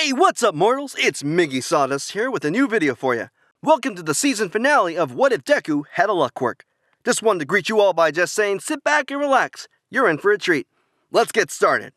Hey, what's up, mortals? It's Miggy Sawdust here with a new video for you. Welcome to the season finale of What If Deku Had a Luck Quirk. Just wanted to greet you all by just saying, sit back and relax. You're in for a treat. Let's get started.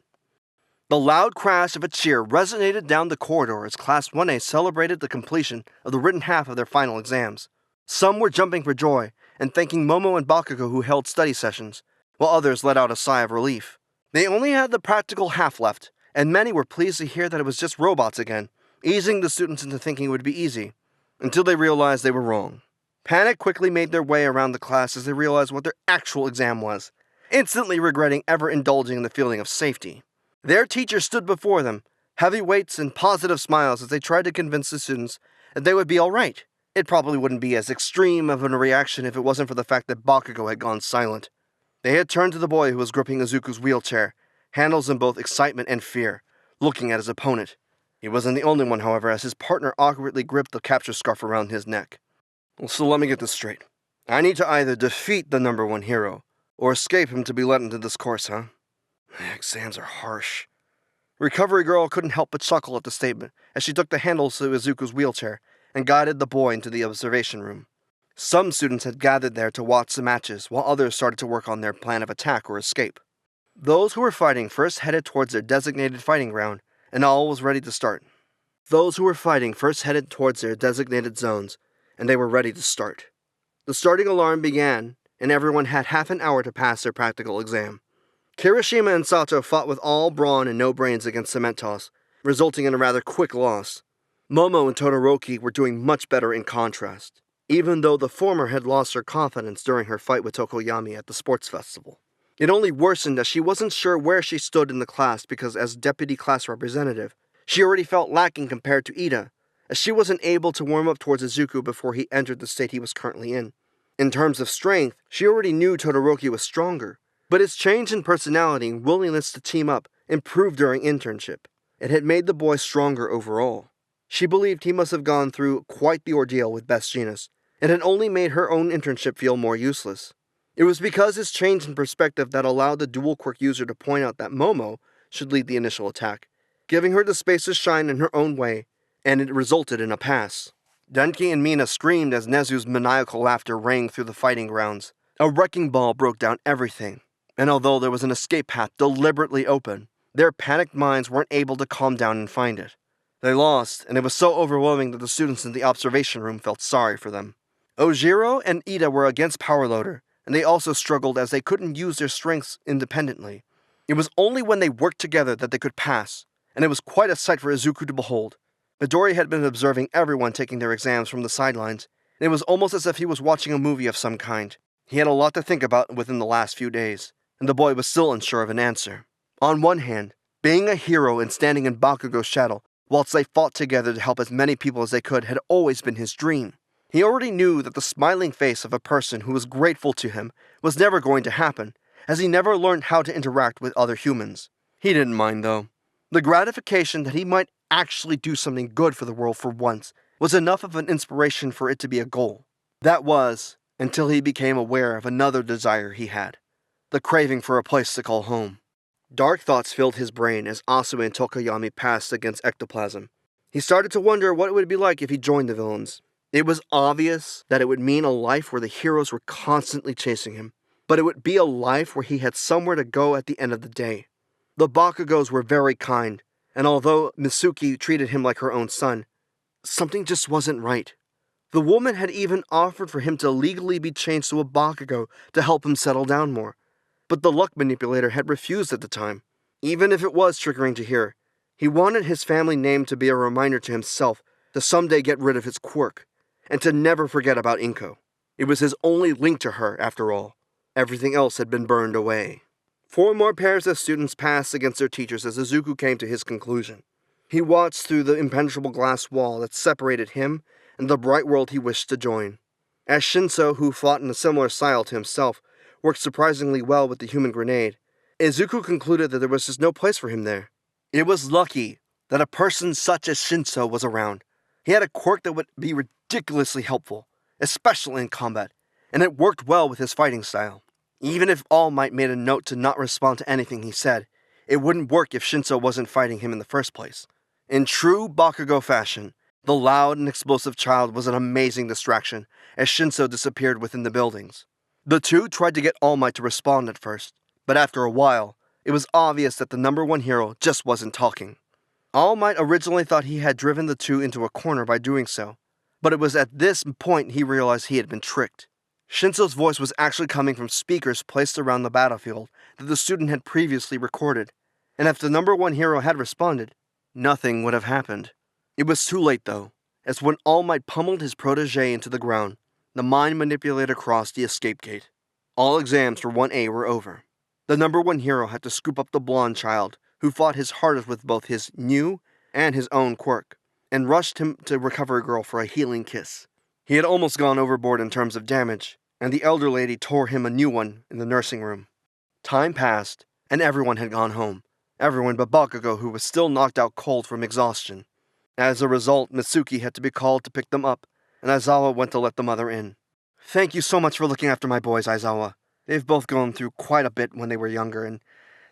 The loud crash of a cheer resonated down the corridor as Class 1A celebrated the completion of the written half of their final exams. Some were jumping for joy and thanking Momo and Bakugo who held study sessions, while others let out a sigh of relief. They only had the practical half left, and many were pleased to hear that it was just robots again, easing the students into thinking it would be easy, until they realized they were wrong. Panic quickly made their way around the class as they realized what their actual exam was, instantly regretting ever indulging in the feeling of safety. Their teacher stood before them, heavy weights and positive smiles as they tried to convince the students that they would be alright. It probably wouldn't be as extreme of a reaction if it wasn't for the fact that Bakugo had gone silent. They had turned to the boy who was gripping Izuku's wheelchair, handles in both excitement and fear, looking at his opponent. He wasn't the only one, however, as his partner awkwardly gripped the capture scarf around his neck. So let me get this straight. I need to either defeat the number one hero, or escape him to be let into this course, huh? Exams are harsh. Recovery Girl couldn't help but chuckle at the statement as she took the handles to Izuku's wheelchair and guided the boy into the observation room. Some students had gathered there to watch the matches, while others started to work on their plan of attack or escape. Those who were fighting first headed towards their designated fighting ground, and all was ready to start. Those who were fighting first headed towards their designated zones, and they were ready to start. The starting alarm began, and everyone had half an hour to pass their practical exam. Kirishima and Sato fought with all brawn and no brains against Cement Toss, resulting in a rather quick loss. Momo and Todoroki were doing much better in contrast, even though the former had lost her confidence during her fight with Tokoyami at the sports festival. It only worsened as she wasn't sure where she stood in the class because as deputy class representative, she already felt lacking compared to Ida, as she wasn't able to warm up towards Izuku before he entered the state he was currently in. In terms of strength, she already knew Todoroki was stronger, but his change in personality and willingness to team up improved during internship. It had made the boy stronger overall. She believed he must have gone through quite the ordeal with Best Jeanist, and had only made her own internship feel more useless. It was because his change in perspective that allowed the dual quirk user to point out that Momo should lead the initial attack, giving her the space to shine in her own way, and it resulted in a pass. Denki and Mina screamed as Nezu's maniacal laughter rang through the fighting grounds. A wrecking ball broke down everything, and although there was an escape path deliberately open, their panicked minds weren't able to calm down and find it. They lost, and it was so overwhelming that the students in the observation room felt sorry for them. Ojiro and Ida were against Powerloader, and they also struggled as they couldn't use their strengths independently. It was only when they worked together that they could pass, and it was quite a sight for Izuku to behold. Midori had been observing everyone taking their exams from the sidelines, and it was almost as if he was watching a movie of some kind. He had a lot to think about within the last few days, and the boy was still unsure of an answer. On one hand, being a hero and standing in Bakugo's shadow, whilst they fought together to help as many people as they could, had always been his dream. He already knew that the smiling face of a person who was grateful to him was never going to happen, as he never learned how to interact with other humans. He didn't mind, though. The gratification that he might actually do something good for the world for once was enough of an inspiration for it to be a goal. That was, until he became aware of another desire he had, the craving for a place to call home. Dark thoughts filled his brain as Asue and Tokoyami passed against ectoplasm. He started to wonder what it would be like if he joined the villains. It was obvious that it would mean a life where the heroes were constantly chasing him, but it would be a life where he had somewhere to go at the end of the day. The Bakugos were very kind, and although Mitsuki treated him like her own son, something just wasn't right. The woman had even offered for him to legally be changed to a Bakugo to help him settle down more, but the luck manipulator had refused at the time. Even if it was triggering to hear, he wanted his family name to be a reminder to himself to someday get rid of his quirk, and to never forget about Inko. It was his only link to her, after all. Everything else had been burned away. 4 more pairs of students passed against their teachers as Izuku came to his conclusion. He watched through the impenetrable glass wall that separated him and the bright world he wished to join. As Shinso, who fought in a similar style to himself, worked surprisingly well with the human grenade, Izuku concluded that there was just no place for him there. It was lucky that a person such as Shinso was around. He had a quirk that would be ridiculously helpful, especially in combat, and it worked well with his fighting style. Even if All Might made a note to not respond to anything he said, it wouldn't work if Shinso wasn't fighting him in the first place. In true Bakugo fashion, the loud and explosive child was an amazing distraction as Shinso disappeared within the buildings. The two tried to get All Might to respond at first, but after a while, it was obvious that the number one hero just wasn't talking. All Might originally thought he had driven the two into a corner by doing so, but it was at this point he realized he had been tricked. Shinso's voice was actually coming from speakers placed around the battlefield that the student had previously recorded, and if the number one hero had responded, nothing would have happened. It was too late though, as when All Might pummeled his protege into the ground, the mind manipulator crossed the escape gate. All exams for 1A were over. The number one hero had to scoop up the blonde child, who fought his hardest with both his new and his own quirk, and rushed him to Recovery Girl for a healing kiss. He had almost gone overboard in terms of damage, and the elder lady tore him a new one in the nursing room. Time passed, and everyone had gone home. Everyone but Bakugo, who was still knocked out cold from exhaustion. As a result, Mitsuki had to be called to pick them up, and Aizawa went to let the mother in. "Thank you so much for looking after my boys, Aizawa. They've both gone through quite a bit when they were younger, and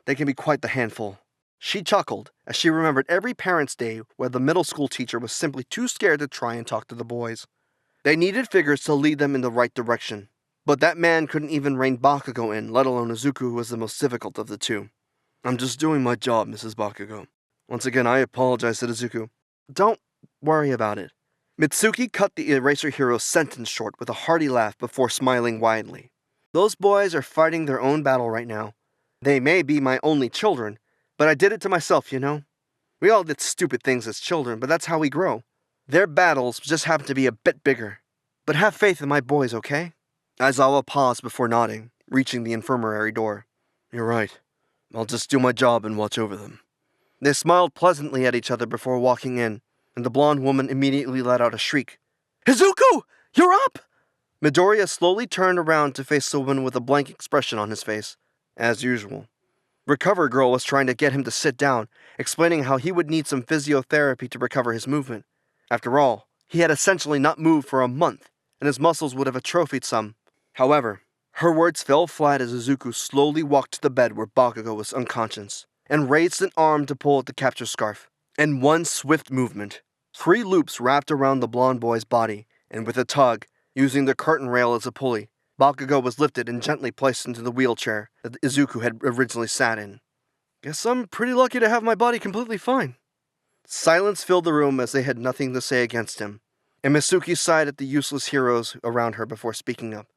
they can be quite the handful." She chuckled as she remembered every Parents' Day where the middle school teacher was simply too scared to try and talk to the boys. They needed figures to lead them in the right direction, but that man couldn't even rein Bakugo in, let alone Izuku, who was the most difficult of the two. "I'm just doing my job, Mrs. Bakugo. Once again, I apologize to Izuku." "Don't worry about it." Mitsuki cut the Eraser Hero's sentence short with a hearty laugh before smiling widely. "Those boys are fighting their own battle right now. They may be my only children, but I did it to myself, you know. We all did stupid things as children, but that's how we grow. Their battles just happen to be a bit bigger. But have faith in my boys, okay?" Aizawa paused before nodding, reaching the infirmary door. "You're right. I'll just do my job and watch over them." They smiled pleasantly at each other before walking in, and the blonde woman immediately let out a shriek. "Izuku! You're up!" Midoriya slowly turned around to face the woman with a blank expression on his face, as usual. Recover Girl was trying to get him to sit down, explaining how he would need some physiotherapy to recover his movement. After all, he had essentially not moved for a month, and his muscles would have atrophied some. However, her words fell flat as Izuku slowly walked to the bed where Bakugo was unconscious, and raised an arm to pull at the capture scarf. In one swift movement, 3 loops wrapped around the blonde boy's body, and with a tug, using the curtain rail as a pulley, Bakugo was lifted and gently placed into the wheelchair that Izuku had originally sat in. "Guess I'm pretty lucky to have my body completely fine." Silence filled the room as they had nothing to say against him, and Mitsuki sighed at the useless heroes around her before speaking up.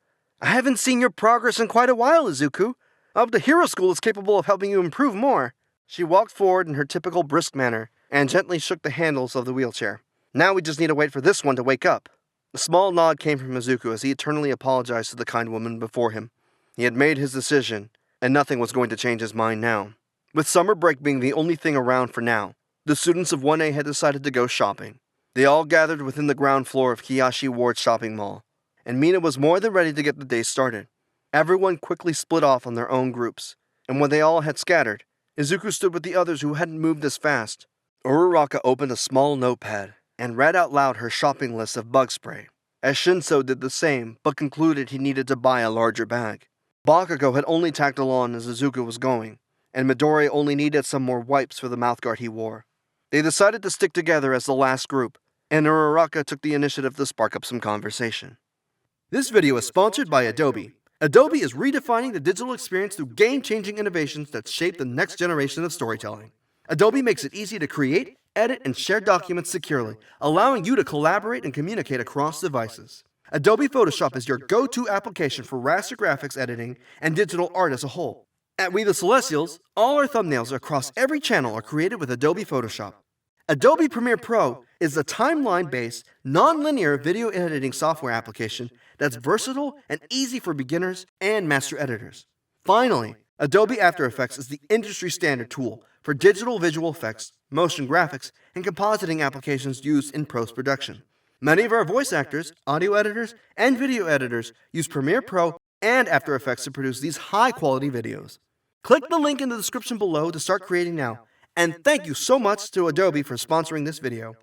"I haven't seen your progress in quite a while, Izuku. I hope the Hero School is capable of helping you improve more." She walked forward in her typical brisk manner and gently shook the handles of the wheelchair. "Now we just need to wait for this one to wake up." A small nod came from Izuku as he eternally apologized to the kind woman before him. He had made his decision, and nothing was going to change his mind now. With summer break being the only thing around for now, the students of 1A had decided to go shopping. They all gathered within the ground floor of Kiyashi Ward's shopping mall, and Mina was more than ready to get the day started. Everyone quickly split off on their own groups, and when they all had scattered, Izuku stood with the others who hadn't moved as fast. Uraraka opened a small notepad and read out loud her shopping list of bug spray, as Shinso did the same but concluded he needed to buy a larger bag. Bakugo had only tagged along as Izuku was going, and Midoriya only needed some more wipes for the mouthguard he wore. They decided to stick together as the last group, and Uraraka took the initiative to spark up some conversation. This video is sponsored by Adobe. Adobe is redefining the digital experience through game-changing innovations that shape the next generation of storytelling. Adobe makes it easy to create, edit, and share documents securely, allowing you to collaborate and communicate across devices. Adobe Photoshop is your go-to application for raster graphics editing and digital art as a whole. At We the Celestials, all our thumbnails across every channel are created with Adobe Photoshop. Adobe Premiere Pro is a timeline-based, non-linear video editing software application that's versatile and easy for beginners and master editors. Finally, Adobe After Effects is the industry standard tool for digital visual effects, motion graphics, and compositing applications used in post-production. Many of our voice actors, audio editors, and video editors use Premiere Pro and After Effects to produce these high-quality videos. Click the link in the description below to start creating now, and thank you so much to Adobe for sponsoring this video.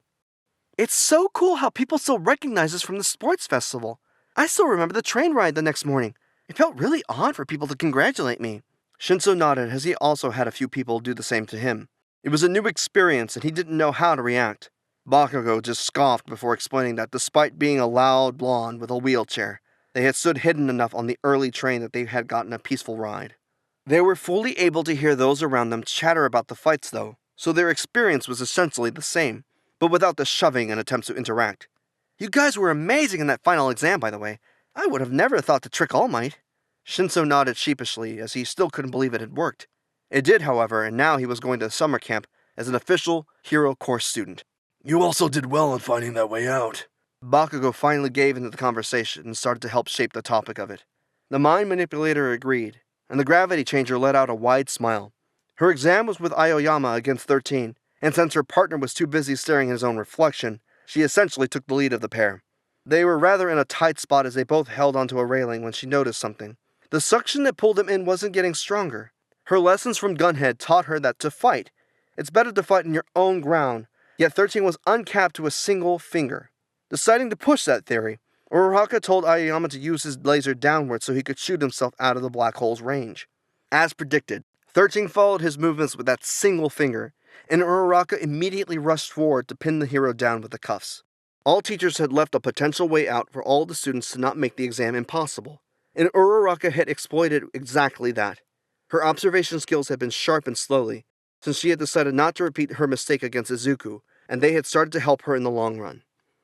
It's so cool how people still recognize us from the sports festival. I still remember the train ride the next morning. It felt really odd for people to congratulate me. Shinso nodded as he also had a few people do the same to him. It was a new experience and he didn't know how to react. Bakugo just scoffed before explaining that despite being a loud blonde with a wheelchair, they had stood hidden enough on the early train that they had gotten a peaceful ride. They were fully able to hear those around them chatter about the fights though, so their experience was essentially the same, but without the shoving and attempts to interact. You guys were amazing in that final exam, by the way. I would have never thought to trick All Might. Shinso nodded sheepishly as he still couldn't believe it had worked. It did, however, and now he was going to summer camp as an official hero course student. You also did well in finding that way out. Bakugo finally gave into the conversation and started to help shape the topic of it. The mind manipulator agreed, and the gravity changer let out a wide smile. Her exam was with Aoyama against 13, and since her partner was too busy staring at his own reflection, she essentially took the lead of the pair. They were rather in a tight spot as they both held onto a railing when she noticed something. The suction that pulled them in wasn't getting stronger. Her lessons from Gunhead taught her that to fight, it's better to fight in your own ground, yet 13 was uncapped to a single finger. Deciding to push that theory, Uraraka told Aoyama to use his laser downward so he could shoot himself out of the black hole's range. As predicted, 13 followed his movements with that single finger, and Uraraka immediately rushed forward to pin the hero down with the cuffs. All teachers had left a potential way out for all the students to not make the exam impossible, and Uraraka had exploited exactly that. Her observation skills had been sharpened slowly, since she had decided not to repeat her mistake against Izuku, and they had started to help her in the long run.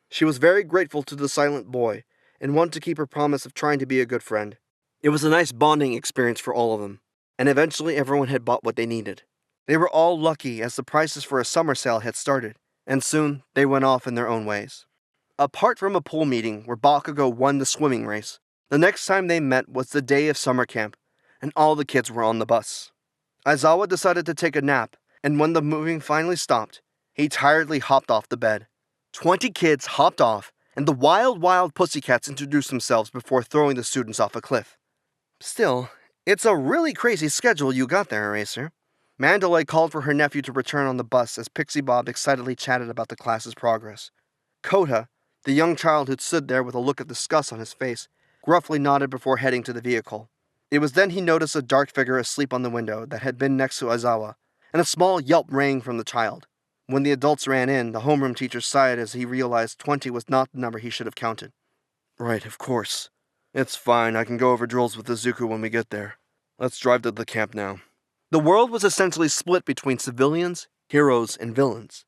She was very grateful to the silent boy, and wanted to keep her promise of trying to be a good friend. It was a nice bonding experience for all of them, and eventually everyone had bought what they needed. They were all lucky as the prices for a summer sale had started, and soon they went off in their own ways. Apart from a pool meeting where Bakugo won the swimming race, the next time they met was the day of summer camp, and all the kids were on the bus. Aizawa decided to take a nap, and when the moving finally stopped, he tiredly hopped off the bed. 20 kids hopped off, and the wild pussycats introduced themselves before throwing the students off a cliff. Still, it's a really crazy schedule you got there, Eraser. Mandalay called for her nephew to return on the bus as Pixie Bob excitedly chatted about the class's progress. Kota, the young child who'd stood there with a look of disgust on his face, gruffly nodded before heading to the vehicle. It was then he noticed a dark figure asleep on the window that had been next to Aizawa, and a small yelp rang from the child. When the adults ran in, the homeroom teacher sighed as he realized 20 was not the number he should have counted. Right, of course. It's fine, I can go over drills with Izuku when we get there. Let's drive to the camp now. The world was essentially split between civilians, heroes, and villains.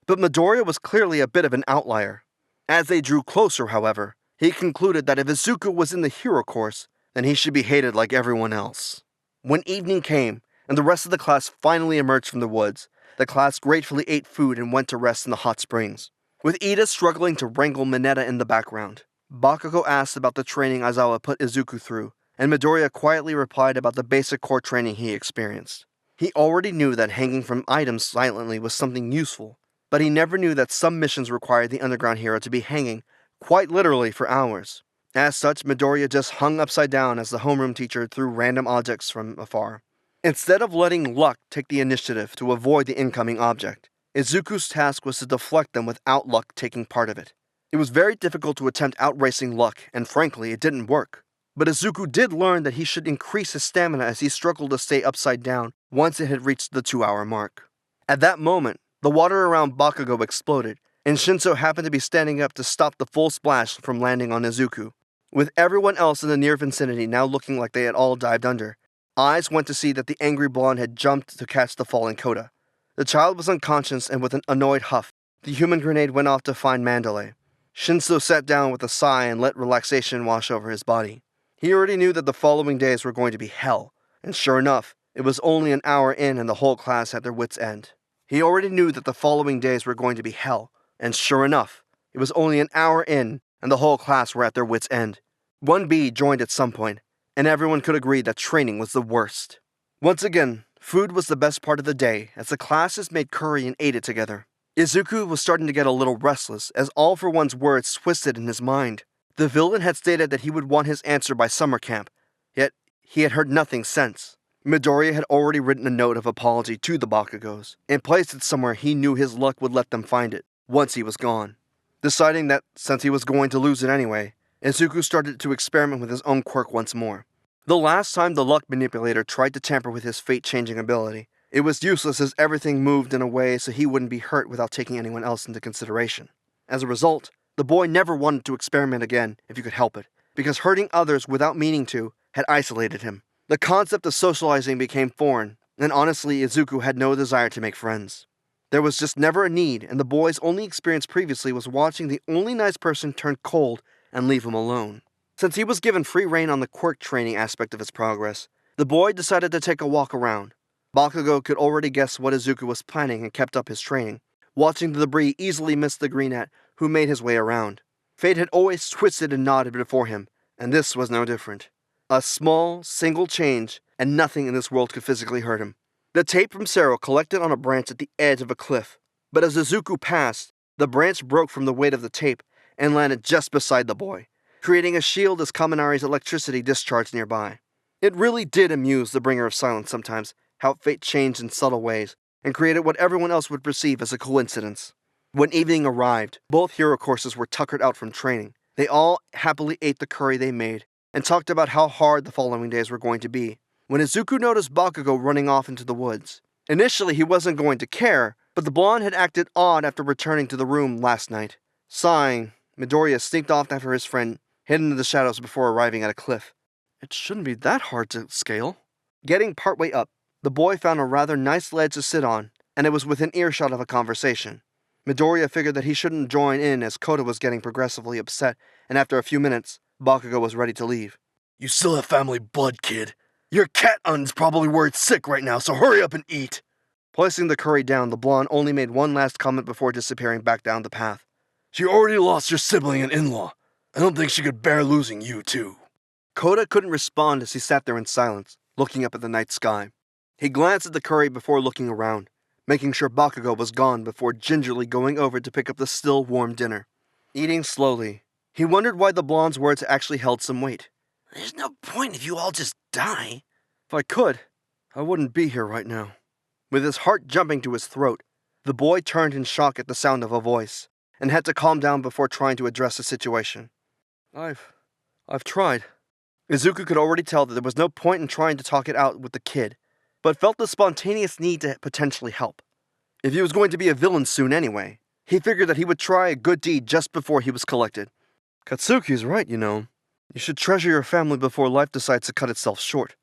But Midoriya was clearly a bit of an outlier. As they drew closer, however, he concluded that if Izuku was in the hero course, then he should be hated like everyone else. When evening came, and the rest of the class finally emerged from the woods, the class gratefully ate food and went to rest in the hot springs. With Ida struggling to wrangle Mineta in the background, Bakugo asked about the training Aizawa put Izuku through, and Midoriya quietly replied about the basic core training he experienced. He already knew that hanging from items silently was something useful, but he never knew that some missions required the underground hero to be hanging, quite literally, for hours. As such, Midoriya just hung upside down as the homeroom teacher threw random objects from afar. Instead of letting luck take the initiative to avoid the incoming object, Izuku's task was to deflect them without luck taking part of it. It was very difficult to attempt outracing luck, and frankly, it didn't work. But Izuku did learn that he should increase his stamina as he struggled to stay upside down once it had reached the 2-hour mark. At that moment, the water around Bakugo exploded, and Shinso happened to be standing up to stop the full splash from landing on Izuku. With everyone else in the near vicinity now looking like they had all dived under, eyes went to see that the angry blonde had jumped to catch the falling Kota. The child was unconscious, and with an annoyed huff, the human grenade went off to find Mandalay. Shinso sat down with a sigh and let relaxation wash over his body. He already knew that the following days were going to be hell, and sure enough, it was only an hour in and the whole class had their wits' end. He already knew that the following days were going to be hell, and sure enough, it was only an hour in and the whole class were at their wits' end. 1B joined at some point, and everyone could agree that training was the worst. Once again, food was the best part of the day as the classes made curry and ate it together. Izuku was starting to get a little restless as All for One's words twisted in his mind. The villain had stated that he would want his answer by summer camp, yet he had heard nothing since. Midoriya had already written a note of apology to the Bakugos, and placed it somewhere he knew his luck would let them find it, once he was gone. Deciding that, since he was going to lose it anyway, Izuku started to experiment with his own quirk once more. The last time the luck manipulator tried to tamper with his fate-changing ability, It was useless as everything moved in a way so he wouldn't be hurt without taking anyone else into consideration. As a result, the boy never wanted to experiment again if he could help it, because hurting others without meaning to had isolated him. The concept of socializing became foreign, and honestly, Izuku had no desire to make friends. There was just never a need, and the boy's only experience previously was watching the only nice person turn cold and leave him alone. Since he was given free rein on the quirk training aspect of his progress, the boy decided to take a walk around. Bakugo could already guess what Izuku was planning and kept up his training, watching the debris easily miss the greenette who made his way around. Fate had always twisted and nodded before him, and this was no different. A small, single change, and nothing in this world could physically hurt him. The tape from Sero collected on a branch at the edge of a cliff, but as Izuku passed, the branch broke from the weight of the tape and landed just beside the boy, creating a shield as Kaminari's electricity discharged nearby. It really did amuse the Bringer of Silence sometimes, how fate changed in subtle ways, and created what everyone else would perceive as a coincidence. When evening arrived, both hero courses were tuckered out from training. They all happily ate the curry they made, and talked about how hard the following days were going to be, when Izuku noticed Bakugo running off into the woods. Initially he wasn't going to care, but the blonde had acted odd after returning to the room last night. Sighing, Midoriya sneaked off after his friend, hidden in the shadows before arriving at a cliff. It shouldn't be that hard to scale. Getting partway up, the boy found a rather nice ledge to sit on, and it was within earshot of a conversation. Midoriya figured that he shouldn't join in as Kota was getting progressively upset, and after a few minutes, Bakugo was ready to leave. You still have family blood, kid. Your cat-un's probably worried sick right now, so hurry up and eat. Placing the curry down, the blonde only made one last comment before disappearing back down the path. She already lost your sibling and in-law. I don't think she could bear losing you, too. Kota couldn't respond as he sat there in silence, looking up at the night sky. He glanced at the curry before looking around, making sure Bakugo was gone before gingerly going over to pick up the still warm dinner. Eating slowly, he wondered why the blonde's words actually held some weight. There's no point if you all just die. If I could, I wouldn't be here right now. With his heart jumping to his throat, the boy turned in shock at the sound of a voice, and had to calm down before trying to address the situation. I've tried. Izuku could already tell that there was no point in trying to talk it out with the kid, but felt the spontaneous need to potentially help. If he was going to be a villain soon anyway, he figured that he would try a good deed just before he was collected. Katsuki's right, you know. You should treasure your family before life decides to cut itself short.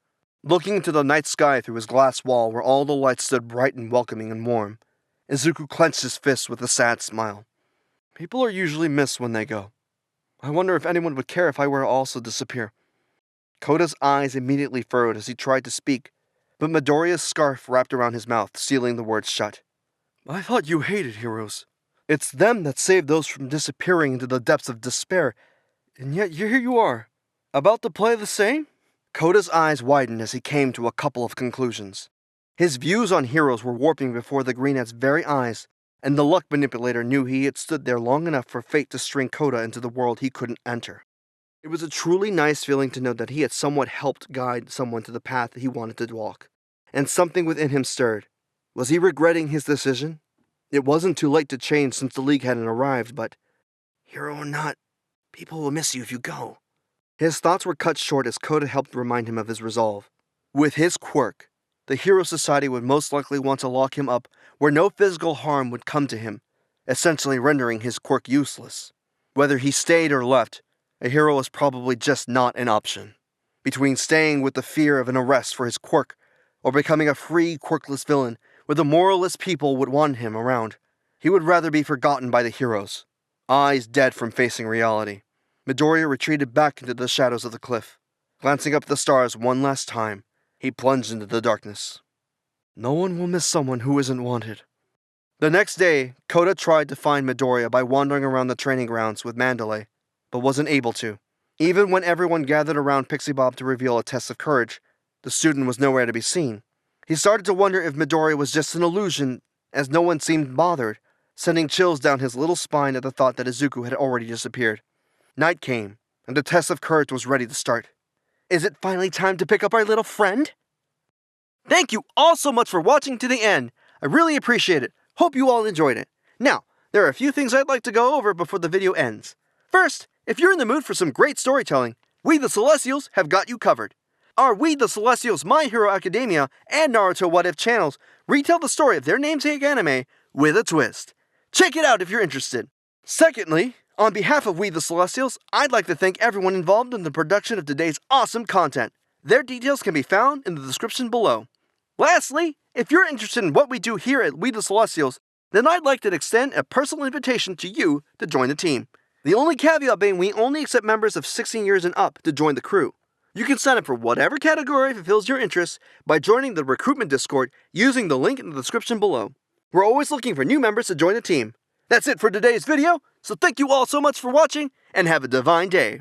Looking into the night sky through his glass wall where all the lights stood bright and welcoming and warm, Izuku clenched his fists with a sad smile. People are usually missed when they go. I wonder if anyone would care if I were to also disappear. Kota's eyes immediately furrowed as he tried to speak, but Midoriya's scarf wrapped around his mouth, sealing the words shut. I thought you hated heroes. It's them that saved those from disappearing into the depths of despair, and yet here you are, about to play the same? Kota's eyes widened as he came to a couple of conclusions. His views on heroes were warping before the Greenette's very eyes, and the luck manipulator knew he had stood there long enough for fate to string Kota into the world he couldn't enter. It was a truly nice feeling to know that he had somewhat helped guide someone to the path that he wanted to walk, and something within him stirred. Was he regretting his decision? It wasn't too late to change since the League hadn't arrived, but hero or not, people will miss you if you go. His thoughts were cut short as Kota helped remind him of his resolve. With his quirk, the Hero Society would most likely want to lock him up where no physical harm would come to him, essentially rendering his quirk useless. Whether he stayed or left, a hero was probably just not an option. Between staying with the fear of an arrest for his quirk, or becoming a free, quirkless villain where the moralist people would want him around, he would rather be forgotten by the heroes, eyes dead from facing reality. Midoriya retreated back into the shadows of the cliff. Glancing up at the stars one last time, he plunged into the darkness. No one will miss someone who isn't wanted. The next day, Kota tried to find Midoriya by wandering around the training grounds with Mandalay, but wasn't able to. Even when everyone gathered around Pixie Bob to reveal a test of courage, the student was nowhere to be seen. He started to wonder if Midoriya was just an illusion, as no one seemed bothered, sending chills down his little spine at the thought that Izuku had already disappeared. Night came, and the test of courage was ready to start. Is it finally time to pick up our little friend? Thank you all so much for watching to the end. I really appreciate it. Hope you all enjoyed it. Now, there are a few things I'd like to go over before the video ends. First, if you're in the mood for some great storytelling, we the Celestials have got you covered. Our We the Celestials My Hero Academia and Naruto What If channels retell the story of their namesake anime with a twist. Check it out if you're interested. Secondly, on behalf of We the Celestials, I'd like to thank everyone involved in the production of today's awesome content. Their details can be found in the description below. Lastly, if you're interested in what we do here at We the Celestials, then I'd like to extend a personal invitation to you to join the team. The only caveat being we only accept members of 16 years and up to join the crew. You can sign up for whatever category fulfills your interests by joining the recruitment Discord using the link in the description below. We're always looking for new members to join the team. That's it for today's video, so thank you all so much for watching, and have a divine day.